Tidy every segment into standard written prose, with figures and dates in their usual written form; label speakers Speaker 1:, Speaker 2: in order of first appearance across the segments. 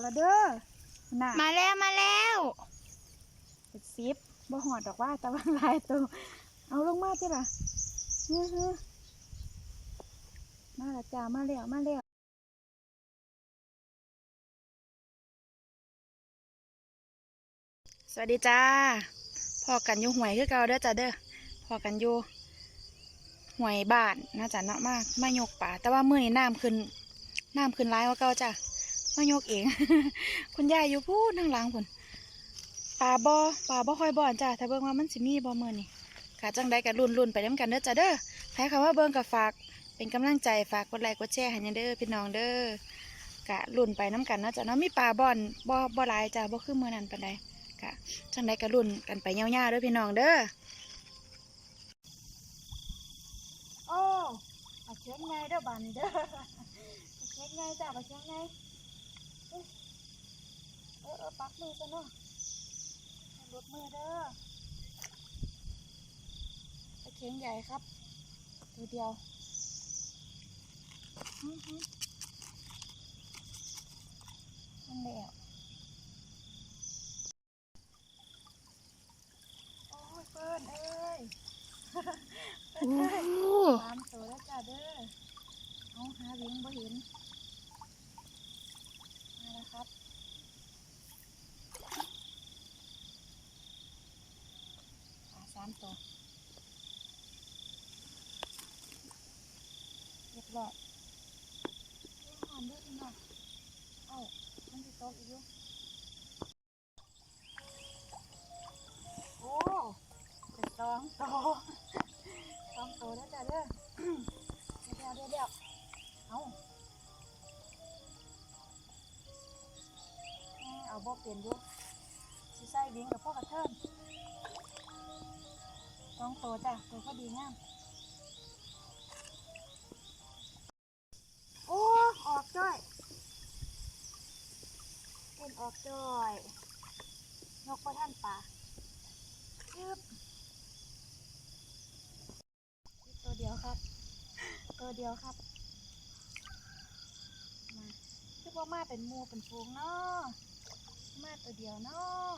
Speaker 1: ละเด้อน่ะ
Speaker 2: มาแล้ว
Speaker 1: เป็นซิปบ่หอดดอกว่าแต่ว่าลายตัวเอาลงมาจ้ะล่ะมาละจ้ามาแล้วสวัสดีจ้าพอกันอยู่หวยคือเก่าเด้อจ้าเด้อพอกันอยู่หวยบ้านนะจ้ะเนาะมายกป่าแต่ว่ามื้อนี้น้ำขึ้นร้ายกว่าเก่าจ้ะมายกเอง คุณยายอยู่พูดนั่งหลังพุ่นปลาบ่ค่อยบ่อนจ้ะถ้าเบิ่งว่ามันสิมีบ่มื้อนี้ค่ะจังใดก็ลุ้นไปนำกันเด้อจ้ะเด้อใครเขาว่าเบิ่งก็ฝากเป็นกำลังใจฝากกดไลค์กดแชร์ให้เด้อพี่น้องเด้อกะลุ้นไปน้ำกันเนาะจ้ะเนาะมีปลาบ่อนบ่หลายจ้ะบ่คือมื้อนั้นปานใดกะจังใดก็ลุ้นกันไปยาวๆเด้อพี่น้องเด้อโอ้ปลาเค็งไงเด้อบัดนี้เด้อปลาเค็งไงจ้ะปลาเค็งไงปักมือซะเนาะหลุดมือเด้อปลาเค็งใหญ่ครับตัวเดียวนั่นแหละโอ้ยเปิ้นเอ้ยตามตัวแล้วจ้าเด้อเอาหาเลี้ยงบ่เห็นมาแล้วครับ3 ตัวเรียบร้อยหอมด้วยพี่น้องเอ้ามันจะตกอีกอยู่โอ้เป็น2 ตัว2 ตัวแล้วจ้าเด้อเดี๋ยวเอาบ่เปลี่ยนอยู่สิใส่เลี้ยงกับพ่อกระเทิน2 ตัวจ้ะตัวพอดีงามโอ้ออกจ้อยเป็นออกจ้อยนกพระท่านป่ายึบตัวเดียวครับมาคือว่ามาเป็นหมูเป็นฟูงเนาะมาตัวเดียวเนาะ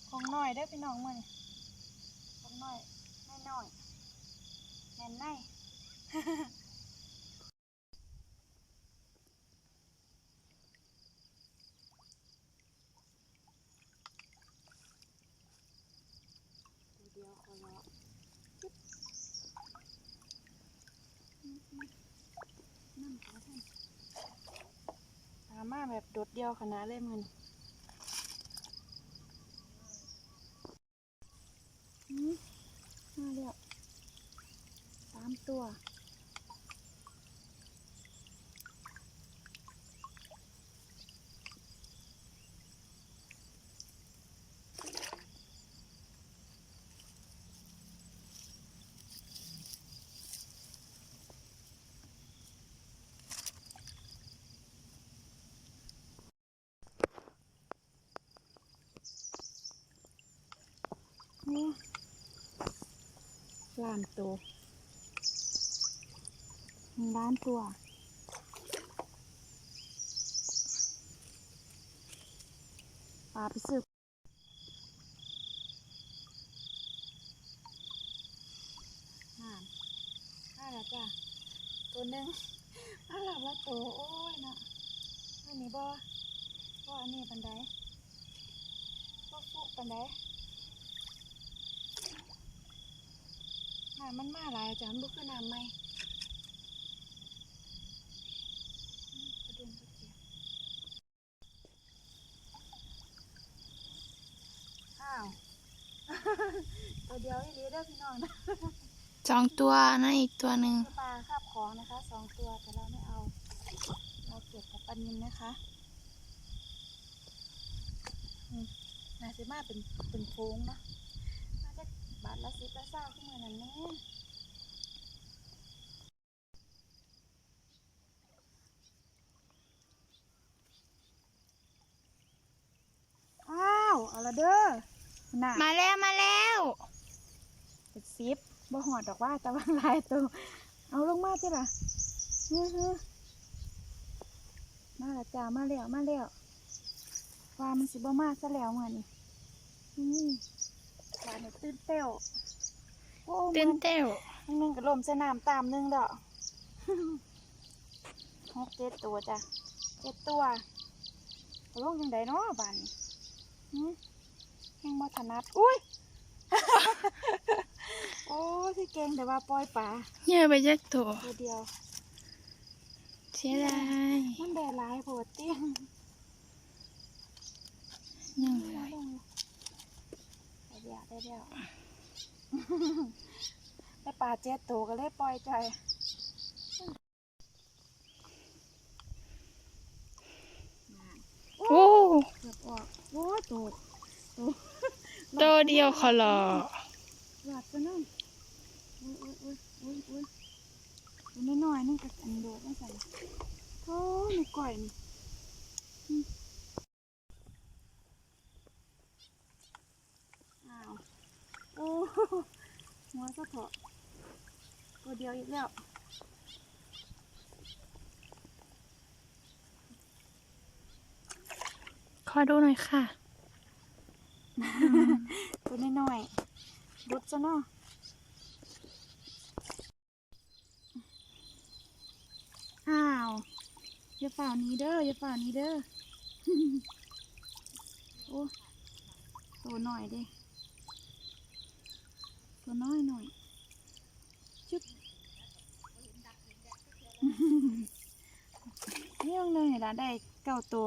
Speaker 1: ของหน่อยได้พี่น้องมันของหน่อยไม่น้อยแน่นในตัวเดียวขอรอนั่นขอท่านตามมาแบบโดดเดียวขนาดเลยมันมาแล้ว3 ตัวนี่1,000,000 ตัว1,000,000 ตัวปลาไปซื้อน่ารักจ้ะตัวหนึ่งน่ารักละตัวโอ้ยนะอันนี้บ่อันนี้ปันไดฟุกปันไดน้ำมันมาหลายจ้ะมันบุกขึ้นน้ำไหมกระดุมกระเจียบอ้าว ตัวเดียวอีหลีเด้อพี่น้องนะ
Speaker 2: 2 ตัวนั่นอีกตัวหนึ่ง
Speaker 1: ปลาคาบของนะคะ2 ตัวแต่เราไม่เอาเราเก็บกับปลานิลนะคะน่าจะมาเป็นโค้งนะน่าจะบาทละ10ละ20ขึ้นมานั่นแน่อ้าวเอาละเด้อน่ะ
Speaker 2: มาแล้ว
Speaker 1: เป็นซิปบ่หอดดอกว่าแต่ว่าลายตัวเอาลงมาจ้ะล่ะ มาและจ้ามาแล้วมาแล้วว่ามันสิบ่มาซะแล้วมื้อนี้บ้านนี่ตื่นเต้วโอ้
Speaker 2: ตื่นเต้ว
Speaker 1: นึงก็ลมใส่น้ำตามนึงดอก 6-7 ตัวจ้ะ7 ตัวเอาลงจังไดเนาะบ้านนี้ยังบ่ถนัดอุ้ย โอ้ที่เก่งแต่ว่าปล่อยปลา
Speaker 2: เยอะไปจักตัว
Speaker 1: ตัวเดียว
Speaker 2: เสียดาย
Speaker 1: มันแดดหลายโพดเตี้ยง
Speaker 2: ยังไง
Speaker 1: ได้เดียวได้เดียว ได้ปลา7 ตัวก็เลยปล่อยใจอย
Speaker 2: โอ้
Speaker 1: เกือบออกโอ้ตัว
Speaker 2: ตัวเดียวขอรอ
Speaker 1: หลอดก็นั่งอุ้ยตัวน้อยๆนึงก็อันโดดไม่ใส่โอ้หนูก่อยนี่อ้าวโอ้หัวสะเถาะตัวเดียวอีกแล้ว
Speaker 2: ขอดูหน่อยค่ะ
Speaker 1: ตัวน้อยๆดุดซะเนาะอ้าวอย่าฝ่านี้เด้ออย่าฝ่านี้เด้อ โอ้ตัวหน่อยเด้ตัวน้อยหน่อยจุ๊บ นี่ยังเลยละได้9 ตัว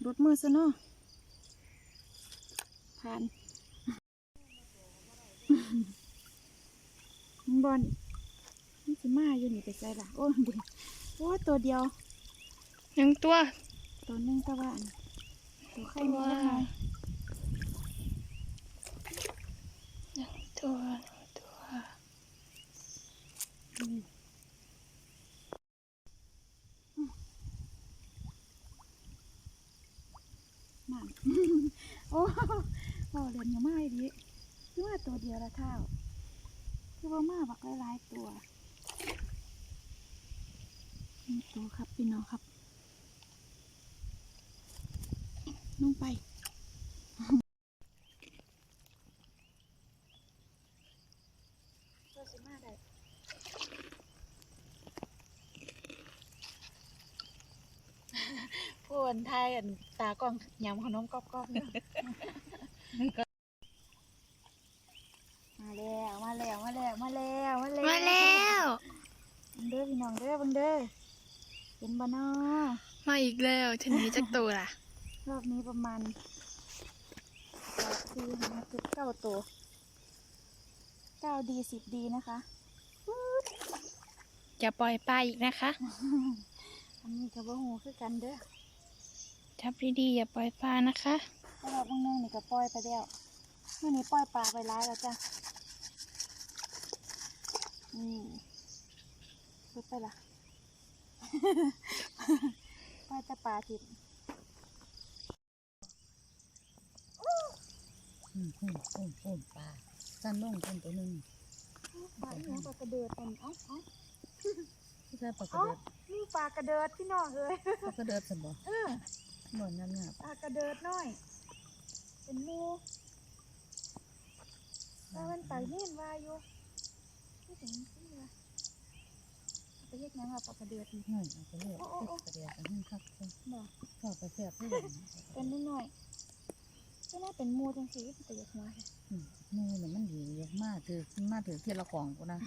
Speaker 1: รุดมือซะเนาะผ่าน บอลนี่สิมาอยู่นี่ไปใส่ละโอ้เดี๋ยวโอ้ตัวเดียว
Speaker 2: ยังตัว
Speaker 1: ตัวหนึงตะวันตัวไข่นี่ละไง
Speaker 2: ตัว
Speaker 1: นั่น โอ้โหเล่นยังไม่ดีคือว่าตัวเดียวละเท่าคือว่ามาบักหลายๆตัวนี่ตัวครับพี่น้องครับลงไป ตัวสิมาได้พูนไทยอันตากล้องยำขนมกรอบๆเนาะ มาแล้วมาแล้วมาแล้วมาแล้วมาแล้ว
Speaker 2: มาแล้ว
Speaker 1: บังเด้อพี่น้องเด้อบังเด้อเห็นบ่เนาะ
Speaker 2: มาอีกแล้วทีนี้จักตัวล่ะ
Speaker 1: รอบนี้ประมาณ9 ตัว9 ดี 10 ดีนะคะ
Speaker 2: อย่าปล่อยปลาอีกนะคะ
Speaker 1: อันนี้กับว่าหูคือกันเด้อ
Speaker 2: จับดีๆอย่าปล่อยปลานะคะ
Speaker 1: แล้วเราบางนึงนี่ก็ปล่อยไปแล้วเมื่อนี้ปล่อยปลาไปร้ายแล้วจ้ะพูดไปละ ปล่อยแต่ปลาทิพย์
Speaker 3: ปลาสั้นลงคนตัวหนึ่ง
Speaker 1: ปลาเนี่ยปลากระเดิดมันเอ้า
Speaker 3: ที่ใช่ปลากระ
Speaker 1: เอ้า
Speaker 3: เดิด
Speaker 1: นี่ปลากระเดิดพี่น้องเลย
Speaker 3: ปลากระเดิดสมบ่
Speaker 1: เออ
Speaker 3: หนอนนั่นน่ะ
Speaker 1: ปลากระเดิดน้อย เป็นหมูปลามันไปเล่นวาอยู่ที่ถึงที่วะไปเรียกยังว่าปลากระเดิดนี่
Speaker 3: นั่นเอาไปเรียกกระเดิดกันให้คักเลย
Speaker 1: บ่
Speaker 3: ชอบไปแซ่บด้วย
Speaker 1: เป็นน้อยๆก็น่าเป็นหมูจังสิไปเรียกมา
Speaker 3: มือเนี่ยมันดีเยอะมากถือเทียละของกูนะ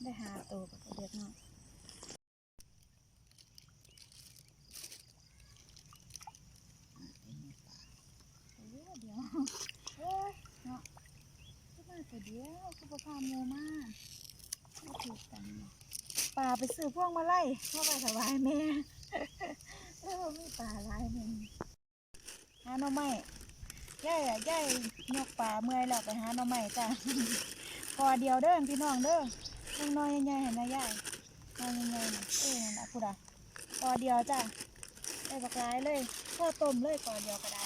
Speaker 1: ได้หาตัวปลากระเดิดน้อยเดี๋ยวเฮ้ยเนาะก็มาตัวเดียวก็พาหมูมาก็ถูกกันเนาะปลาไปซื้อพวงมาไล่พ่อไปถวายแม่ แล้วมีปลาหลายหนึ่งหาหน่อไม้ย่ายยกปลาเมื่อยแล้วไปหาหน่อไม้จ้ะ พอเดียวเด้อพี่น้องเด้อน้อยใหญ่ๆเห็นไหมย่ายน้อยใหญ่ๆน่ะนั่นน่ะพูดอ่ะพอเดียวจ้ะได้บักหลายเลยพ่อต้มเลยพอเดียวก็ได้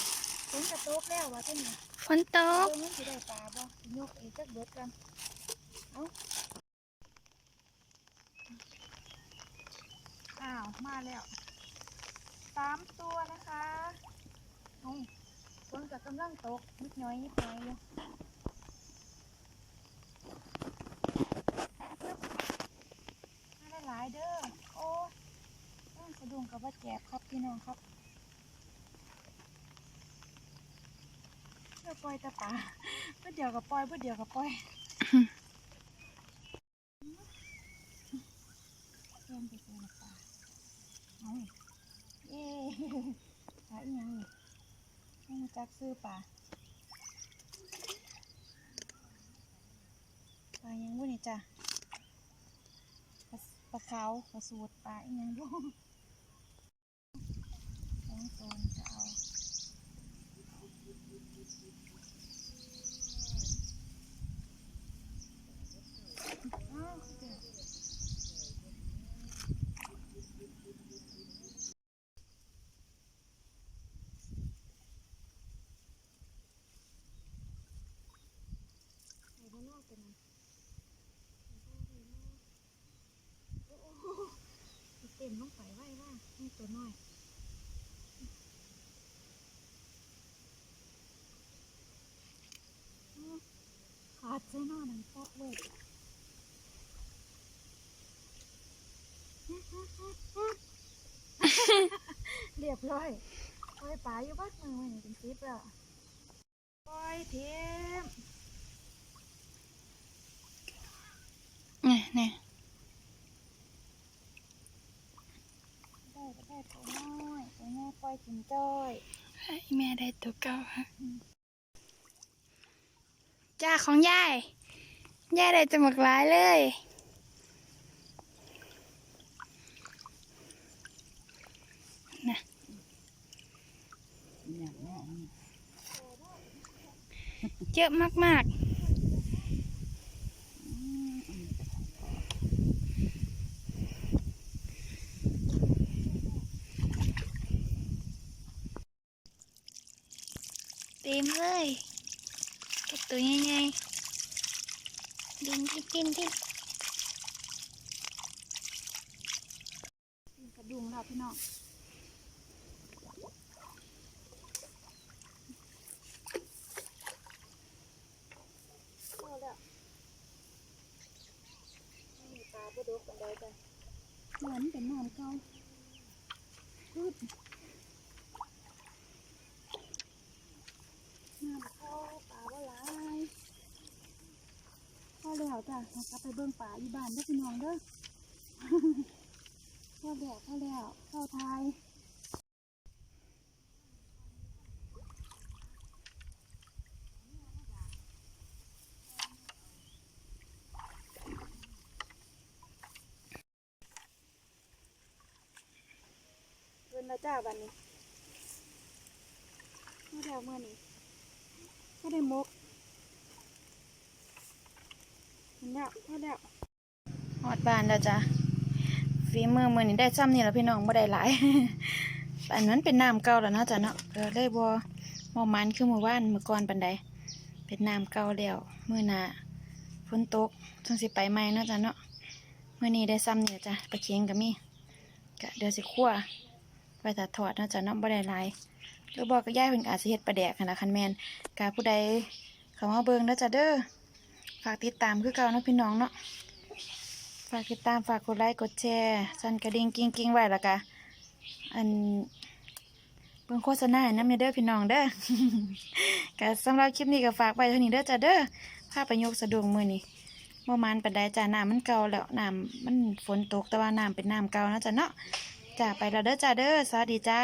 Speaker 1: ฝนกระตกแล้ววะท่านนี่
Speaker 2: ฝนตก
Speaker 1: มันสิได้ปลาบ่สิยกอีกจักเบิดกันเอ้า อ้าวมาแล้ว3 ตัวนะคะเอาฝนก็กำลังตกนิดหน่อยอยู่มาได้หลายเด้อโอ้ยสะดุ้งกับว่าแจกครับพี่น้องครับเดี๋ยวปล่อยตะป่าเพื่อเดียวกับปล่อยเพื่อเดียวกับปล่อยเริ่มไปเจอป่าเอาเย้ปลาอีหยังนี่ให้มาจักซื้อป่ายังบุนี่จ้ะปลาขาวปลาสูตรปลาอีหยังบุ2 ตัวจะเอาอ้าวเดี๋ยวไอ้บ้านนอกเป็นไงโอ้โหเต็มลงไปไว้ว่านี่ตัวน้อยขาดใส่หน้าหนังปอกเว้ยเรียบร้อยปล่อยปลาอยู่บ้านมือไว้เป็นซิปแล้วปล่อยเทม
Speaker 2: เนี่ย
Speaker 1: ได้ตัวน้อยตัวแม่ปล่อยกินจ้อย
Speaker 2: ให้แม่ได้ตัวเก่าค่ะจ้าของยายได้จะหมกหลายเลยนะ
Speaker 3: อย่างนี้
Speaker 2: เยอะมากๆเต็มเลยเก็บตัวใหญ่ๆดิน
Speaker 1: กระดุงแล้วพี่น้องเข้าแล้วมีปลาปลาดุกกันได้จ้ะเหมือนเป็นน้ำเก่าพืชน้ำเข้าปลาว่าหลายเข้าแล้วจ้ะเราไปเบิ่งปลาอีบ้านเด้อพี่น้องเด้อ เข้าแล้วเข้าทายเพิ่นแล้วจ้าวันนี้เข้าแล้วเมื่อนี้ก็ได้มกเห็นแล้วเข้าแล้วฮอดบ้านแล้วจ้ะฝีมือมื้อนี้ได้ซ้ำนี่แล้วพี่น้องบ่ได้หลาย อันนั้นเป็นน้ำเก่าแล้วเนาะจ้ะเนาะก็เลยบ่มันคือมื้อวานมื้อก่อนปานใดเป็นน้ำเก่าแล้วมื้อหน้าฝนตกจังสิไปใหม่เนาะจ้ะเนาะมื้อนี้ได้ซ้ำนี่จ้ะปลาเค็งก็มีก็เดี๋ยวสิคั่วไว้ถ้าทอดเนาะจ้ะเนาะบ่ได้หลายหรือบ่ก็ย้ายเพิ่นก็อาจสิเฮ็ดปลาแดกหั่นล่ะคันแม่นก็ผู้ใดเข้ามาเบิ่งเด้อจ้ะเด้อฝากติดตามคือเก่าเนาะพี่น้องเนาะฝากติดตามฝากกดไลค์กดแชร์สั่นกระดิ่งกิ้งไว้แล้วก็อันเบิ่งโฆษณาให้นำเด้อพี่น้องเด้อ ก็สำหรับคลิปนี้ก็ฝากไว้เท่านี้เด้อจ้ะเด้อพาไปยกสะดวกมื้อนี้บ่มันปานใดจ้ะน้ำมันเก่าแล้วน้ำมันฝนตกแต่ว่าน้ำเป็นน้ำเก่านะจ้ะเนาะจ้ะไปแล้วเด้อจ้ะเด้อสวัสดีจ้า